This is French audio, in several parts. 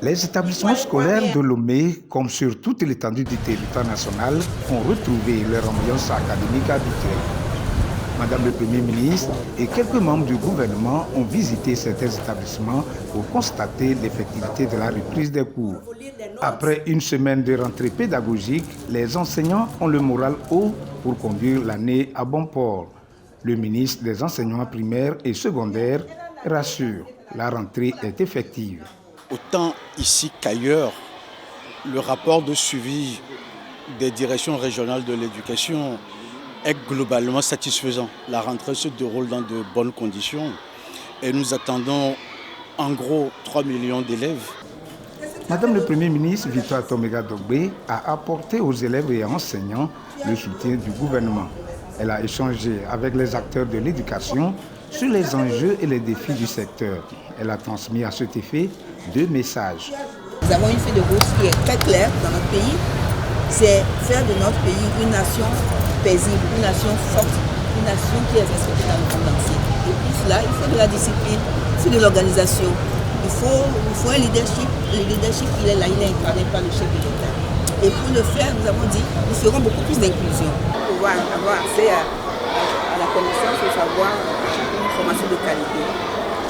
Les établissements scolaires de Lomé, comme sur toute l'étendue du territoire national, ont retrouvé leur ambiance académique habituelle. Madame le Premier ministre et quelques membres du gouvernement ont visité certains établissements pour constater l'effectivité de la reprise des cours. Après une semaine de rentrée pédagogique, les enseignants ont le moral haut pour conduire l'année à bon port. Le ministre des enseignements primaires et secondaires rassure, la rentrée est effective. Autant ici qu'ailleurs, le rapport de suivi des directions régionales de l'éducation est globalement satisfaisant. La rentrée se déroule dans de bonnes conditions et nous attendons en gros 3 millions d'élèves. Madame le Premier ministre Victoire Tomega Dogbe a apporté aux élèves et enseignants le soutien du gouvernement. Elle a échangé avec les acteurs de l'éducation sur les enjeux et les défis du secteur. Elle a transmis à cet effet 2 messages. Nous avons une feuille de route qui est très claire dans notre pays. C'est faire de notre pays une nation paisible, une nation forte, une nation qui est respectée dans le monde entier. Et puis cela, il faut de la discipline, il faut de l'organisation, il faut un leadership. Le leadership, il est là, il est incarné par le chef de l'État. Et pour le faire, nous avons dit, nous ferons beaucoup plus d'inclusion. Pour pouvoir avoir accès à la connaissance, au savoir, une formation de qualité.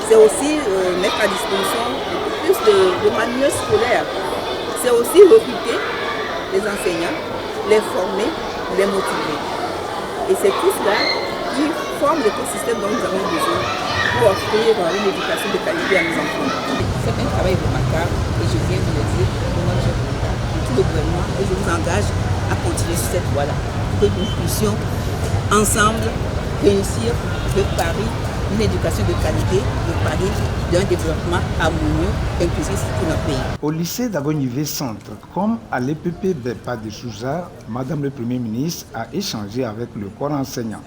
C'est aussi mettre à disposition plus de manuels scolaires. C'est aussi recruter les enseignants, les former, les motiver. Et c'est tout cela qui forme l'écosystème dont nous avons besoin pour offrir une éducation de qualité à nos enfants. C'est un travail remarquable et je viens de le dire au nom de tout le gouvernement et je vous engage à continuer sur cette voie-là. Que nous puissions ensemble réussir de Paris une éducation de qualité, de Paris d'un développement harmonieux, inclusif pour notre pays. Au lycée d'Agonivé Centre, comme à l'EPP Bepa de Souza, Madame le Premier ministre a échangé avec le corps enseignant.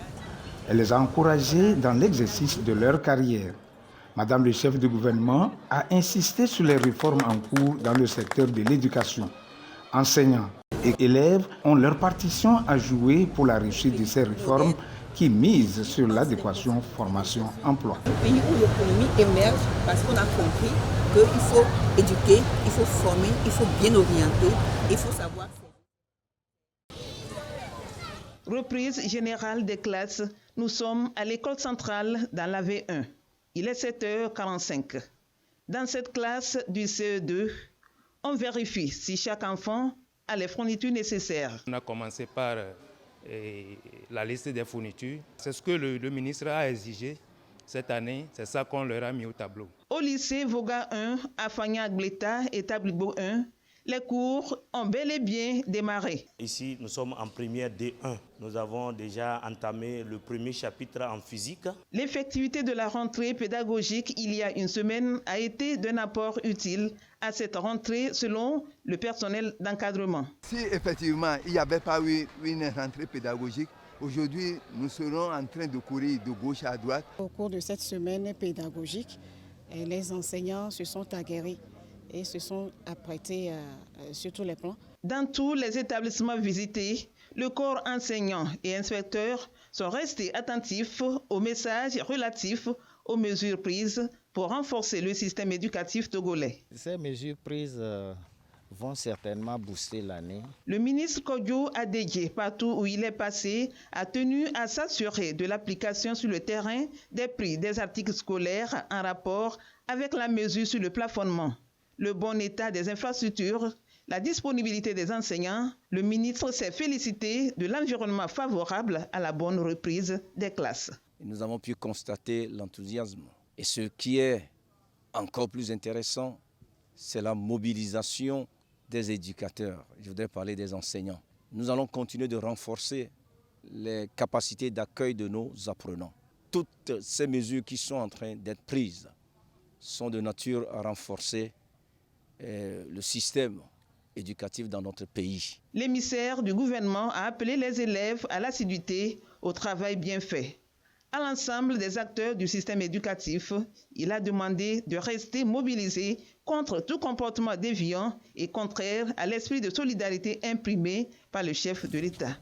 Elle les a encouragés dans l'exercice de leur carrière. Madame le chef du gouvernement a insisté sur les réformes en cours dans le secteur de l'éducation. Enseignants et élèves ont leur partition à jouer pour la réussite de ces réformes qui misent sur l'adéquation formation-emploi. Un pays où l'économie émerge parce qu'on a compris qu'il faut éduquer, il faut former, il faut bien orienter, il faut savoir faire. Reprise générale des classes, nous sommes à l'école centrale dans la V1. Il est 7h45. Dans cette classe du CE2, on vérifie si chaque enfant a les fournitures nécessaires. On a commencé par la liste des fournitures. C'est ce que le ministre a exigé cette année. C'est ça qu'on leur a mis au tableau. Au lycée Voga 1, à Fagna-Gleta et Tablibo 1, les cours ont bel et bien démarré. Ici, nous sommes en première D1. Nous avons déjà entamé le premier chapitre en physique. L'effectivité de la rentrée pédagogique il y a une semaine a été d'un apport utile à cette rentrée selon le personnel d'encadrement. Si effectivement il n'y avait pas eu une rentrée pédagogique, aujourd'hui nous serons en train de courir de gauche à droite. Au cours de cette semaine pédagogique, les enseignants se sont aguerris et se sont apprêtés sur tous les plans. Dans tous les établissements visités, le corps enseignant et inspecteurs sont restés attentifs aux messages relatifs aux mesures prises pour renforcer le système éducatif togolais. Ces mesures prises vont certainement booster l'année. Le ministre Kodjo Adédié, partout où il est passé, a tenu à s'assurer de l'application sur le terrain des prix des articles scolaires en rapport avec la mesure sur le plafonnement. Le bon état des infrastructures, la disponibilité des enseignants, le ministre s'est félicité de l'environnement favorable à la bonne reprise des classes. Nous avons pu constater l'enthousiasme. Et ce qui est encore plus intéressant, c'est la mobilisation des éducateurs. Je voudrais parler des enseignants. Nous allons continuer de renforcer les capacités d'accueil de nos apprenants. Toutes ces mesures qui sont en train d'être prises sont de nature à renforcer le système éducatif dans notre pays. L'émissaire du gouvernement a appelé les élèves à l'assiduité, au travail bien fait. À l'ensemble des acteurs du système éducatif, il a demandé de rester mobilisés contre tout comportement déviant et contraire à l'esprit de solidarité imprimé par le chef de l'État.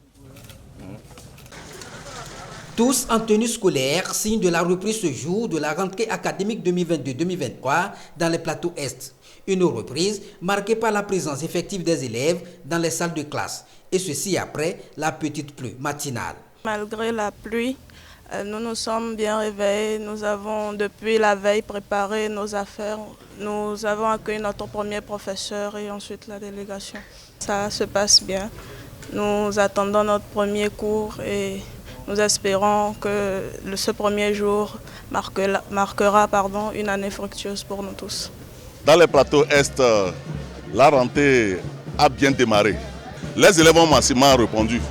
Tous en tenue scolaire, signe de la reprise ce jour de la rentrée académique 2022-2023 dans les plateaux Est. Une reprise marquée par la présence effective des élèves dans les salles de classe. Et ceci après la petite pluie matinale. Malgré la pluie, nous nous sommes bien réveillés. Nous avons depuis la veille préparé nos affaires. Nous avons accueilli notre premier professeur et ensuite la délégation. Ça se passe bien. Nous attendons notre premier cours et nous espérons que ce premier jour marquera une année fructueuse pour nous tous. Dans les plateaux Est, la rentrée a bien démarré. Les élèves ont massivement répondu.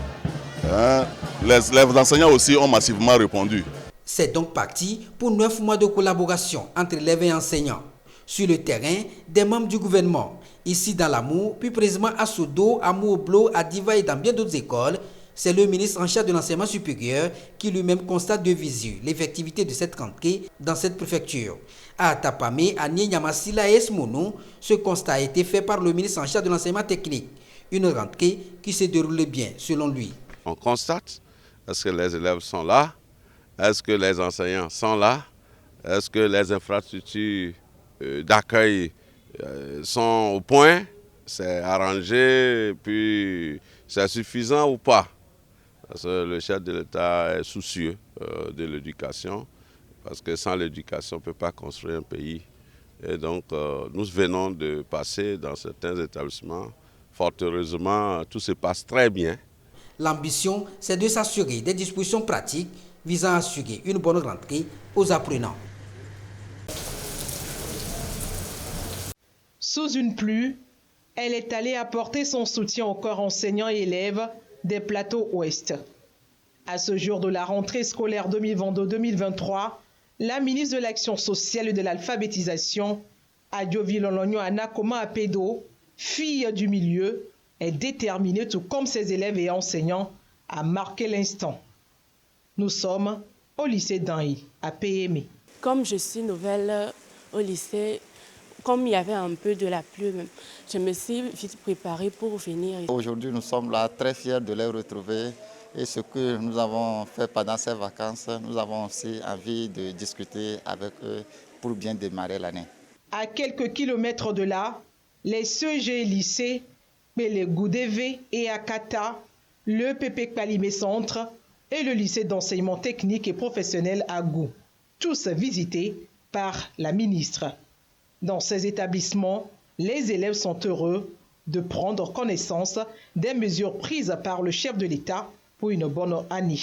Les enseignants aussi ont massivement répondu. C'est donc parti pour 9 mois de collaboration entre élèves et enseignants. Sur le terrain, des membres du gouvernement, ici dans l'Amour, puis précisément à Sodo, à Moublo, à Diva et dans bien d'autres écoles, c'est le ministre en charge de l'enseignement supérieur qui lui-même constate de visu l'effectivité de cette rentrée dans cette préfecture. À Tapamé, à Nienyamasila et Esmono, ce constat a été fait par le ministre en charge de l'enseignement technique. Une rentrée qui s'est déroulée bien, selon lui. On constate, est-ce que les élèves sont là? Est-ce que les enseignants sont là? Est-ce que les infrastructures d'accueil sont au point? C'est arrangé, puis c'est suffisant ou pas? Parce que le chef de l'État est soucieux de l'éducation, parce que sans l'éducation, on ne peut pas construire un pays. Et donc, nous venons de passer dans certains établissements. Fort heureusement, tout se passe très bien. L'ambition, c'est de s'assurer des dispositions pratiques visant à assurer une bonne rentrée aux apprenants. Sous une pluie, elle est allée apporter son soutien au corps enseignants et élèves des plateaux Ouest. À ce jour de la rentrée scolaire 2022-2023, la ministre de l'Action sociale et de l'alphabétisation, Adjovi Lolonyo Anakoma Apedo, fille du milieu, est déterminée, tout comme ses élèves et enseignants, à marquer l'instant. Nous sommes au lycée d'Anhi, à PME. Comme je suis nouvelle au lycée, comme il y avait un peu de la pluie, je me suis vite préparée pour venir. Aujourd'hui, nous sommes là très fiers de les retrouver. Et ce que nous avons fait pendant ces vacances, nous avons aussi envie de discuter avec eux pour bien démarrer l'année. À quelques kilomètres de là, les CEG lycées, les Goudévé et Akata, le PP Kpalimé Centre et le lycée d'enseignement technique et professionnel à Gou, tous visités par la ministre. Dans ces établissements, les élèves sont heureux de prendre connaissance des mesures prises par le chef de l'État pour une bonne année.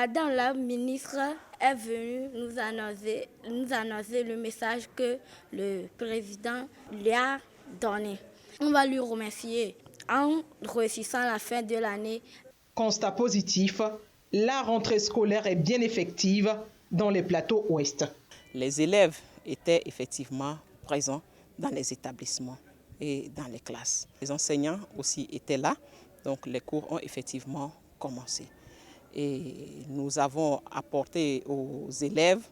Madame la ministre est venue nous annoncer le message que le président lui a donné. On va lui remercier en réussissant la fin de l'année. Constat positif, la rentrée scolaire est bien effective dans les plateaux Ouest. Les élèves étaient effectivement présents dans les établissements et dans les classes. Les enseignants aussi étaient là, donc les cours ont effectivement commencé. Et nous avons apporté aux élèves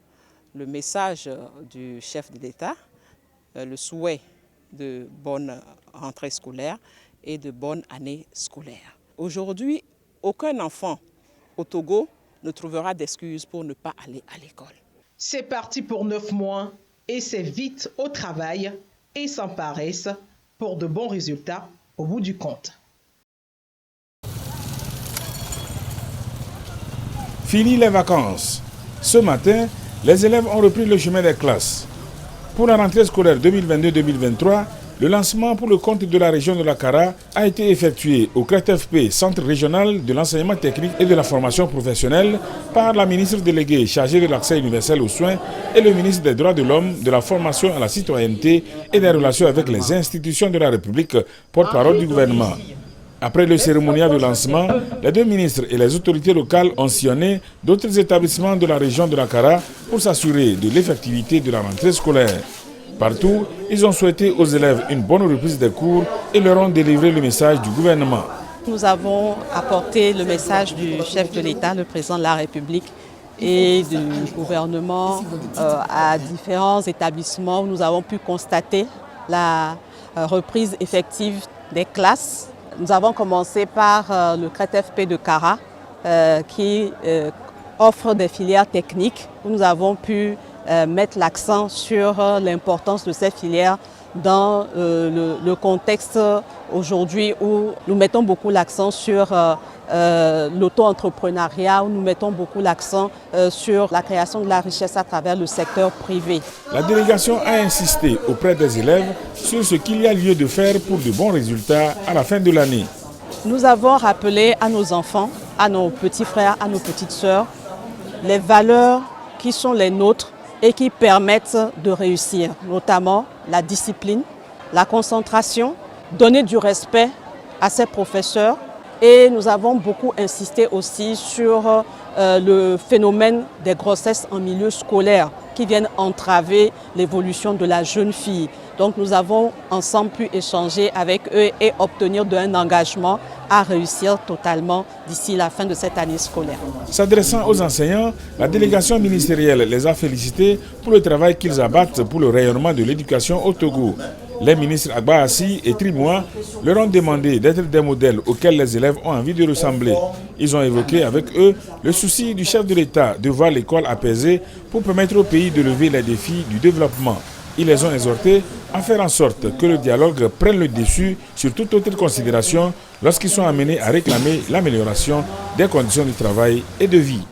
le message du chef de l'État, le souhait de bonne rentrée scolaire et de bonne année scolaire. Aujourd'hui, aucun enfant au Togo ne trouvera d'excuses pour ne pas aller à l'école. C'est parti pour 9 mois et c'est vite au travail et sans paresse pour de bons résultats au bout du compte. Fini les vacances. Ce matin, les élèves ont repris le chemin des classes. Pour la rentrée scolaire 2022-2023, le lancement pour le compte de la région de la Kara a été effectué au CRETFP, Centre régional de l'enseignement technique et de la formation professionnelle, par la ministre déléguée chargée de l'accès universel aux soins et le ministre des droits de l'homme, de la formation à la citoyenneté et des relations avec les institutions de la République, porte-parole du gouvernement. Après le cérémonial de lancement, les deux ministres et les autorités locales ont sillonné d'autres établissements de la région de la Kara pour s'assurer de l'effectivité de la rentrée scolaire. Partout, ils ont souhaité aux élèves une bonne reprise des cours et leur ont délivré le message du gouvernement. Nous avons apporté le message du chef de l'État, le président de la République et du gouvernement à différents établissements où nous avons pu constater la reprise effective des classes. Nous avons commencé par le CRETFP de Kara qui offre des filières techniques où nous avons pu mettre l'accent sur l'importance de ces filières dans le contexte aujourd'hui où nous mettons beaucoup l'accent sur l'auto-entrepreneuriat, où nous mettons beaucoup l'accent sur la création de la richesse à travers le secteur privé. La délégation a insisté auprès des élèves sur ce qu'il y a lieu de faire pour de bons résultats à la fin de l'année. Nous avons rappelé à nos enfants, à nos petits frères, à nos petites sœurs, les valeurs qui sont les nôtres et qui permettent de réussir, notamment la discipline, la concentration, donner du respect à ses professeurs. Et nous avons beaucoup insisté aussi sur le phénomène des grossesses en milieu scolaire qui viennent entraver l'évolution de la jeune fille. Donc nous avons ensemble pu échanger avec eux et obtenir un engagement à réussir totalement d'ici la fin de cette année scolaire. S'adressant aux enseignants, la délégation ministérielle les a félicités pour le travail qu'ils abattent pour le rayonnement de l'éducation au Togo. Les ministres Agba Assi et Trimois leur ont demandé d'être des modèles auxquels les élèves ont envie de ressembler. Ils ont évoqué avec eux le souci du chef de l'État de voir l'école apaisée pour permettre au pays de lever les défis du développement. Ils les ont exhortés à faire en sorte que le dialogue prenne le dessus sur toute autre considération lorsqu'ils sont amenés à réclamer l'amélioration des conditions de travail et de vie.